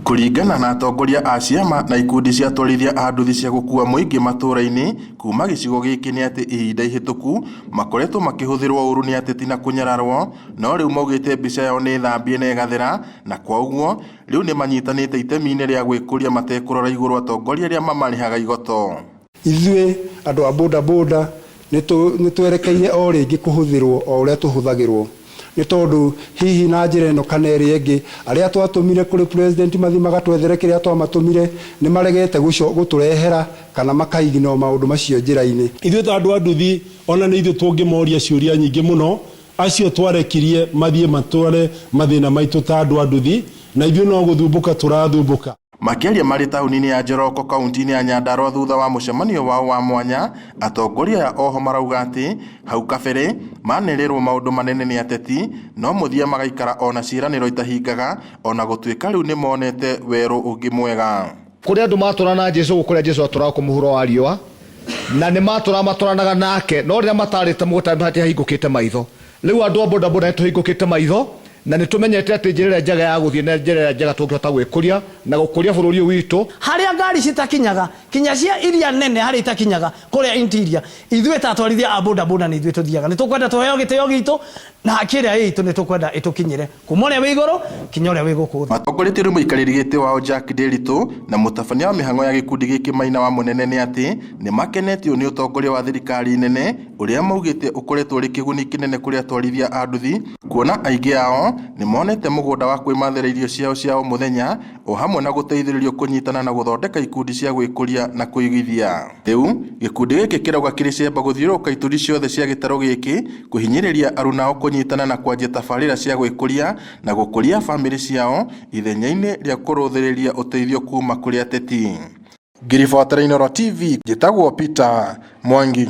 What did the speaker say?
Kuringana na atongoria a ciama na ikundi cia atwarithia a nduthi cia gukua muingi matũra-inĩ kuma gĩcigo gĩkĩ nĩ atĩ ihinda ihĩtũku makoretwo makĩhũthĩrwo ũru nĩ ateti na kũnyararwo, no rĩu maugĩte mbica yao nĩ thambie na ĩgathera, na kwa ũguo rĩu nĩ manyitanĩte itemi-inĩ rĩa gwĩkũria matekũrora igũrũ atongoria arĩa mamarĩhaga igoto. Ithuĩ andũ a bodaboda nĩ twerekeire o rĩngĩ kũhũthĩrwo o ũrĩa tũhũthagĩrwo, nĩ tondũ hihi na njĩra ĩno kana ĩrĩa ĩngĩ arĩa twatũmire kũrĩ president mathi magatwethere kĩrĩa twamatũmire nĩ maregete gũtũrehera kana makaigina maũndũ macio njĩra-inĩ. Ithuĩ ta andũ a nduthi ona nĩ ithuĩ tũngĩmoria ciũria nyingĩ mũno, acio twarekirie mathiĩ matware mathĩna maitũ ta andũ a nduthi, na ithuĩ no gũthumbũka tũrathumbũka. Makĩaria marĩ taũni-inĩ ya Njoroko kaunti-inĩ ya Nyandarua thutha wa mũcemanio wao wa mwanya, atongoria oho marauga atĩ hau kabere manerĩrwo maũndũ manene nĩ ateti, no mũthia magaikara ona ciĩranĩro itahingaga, ona gũtuĩka rĩu nĩ monete werũ ũngĩ mwega. Kũrĩ andũ matũrana Jesũ kũrĩa Jesũ atũraga kũmũhũro wa riũa, na nĩ matũranaga nake, no rĩrĩa matarĩte mũgũta hahingũkĩte maitho. Rĩu andũ a bodaboda tũhingũkĩte maitho, na nĩ tũmenyete atĩ njĩra njega ya gũthiĩ na njĩra njega tũngĩhota gwĩkũria na gũkũria bũrũri ũyũ witũ. Harĩa ngari citakinyaga, kinya cia iria nene harĩa itakinyaga kũrĩa interior, ithuĩ ta atwarithia a bodaboda nĩ ithuĩ tũthiaga. Nĩ tũkwenda tũheo gĩtĩo gitũ na kĩrĩa gitũ nĩ tũkwenda ĩtũkinyĩre kuma ũrĩa wĩ igũrũ kinya ũrĩa wĩ gũkũ thĩ. Matongoretie rĩu mũikarĩri gĩtĩ wao Jack Nderitu na mũtabania wa mĩhang'o ya gĩkundi gĩkĩ Maina wa Mũnene nĩ atĩ nĩ makenetio nĩ ũtongoria wa thirikari nene ũrĩa maugĩte ũkoretwo ũrĩ kĩguni kĩnene kũrĩ atwarithia a nduthi, kuona aingĩ ao nĩ monete mũgũnda wa kwĩmathĩra irio ciao cia o mũthenya, o hamwe na gũteithĩrĩrio kũnyitana na gũthondeka ikundi cia gwĩkũria na kũigithia. Rĩu gĩkundi gĩkĩ kĩrauga kĩrĩ ciamba gũthiũrũrũka ituri ciothe cia gĩtarũ gĩkĩ kũhinyĩrĩria aruna ao kũnyitana na kwanjia tabarĩra cia gwĩkũria na gũkũria bamĩrĩ ciao ithenya-inĩ rĩa kũrũthĩrĩria ũteithio kuma kũrĩ ateti. Ngiribotere Inooro TV, njĩtagwo Peter Mwangi.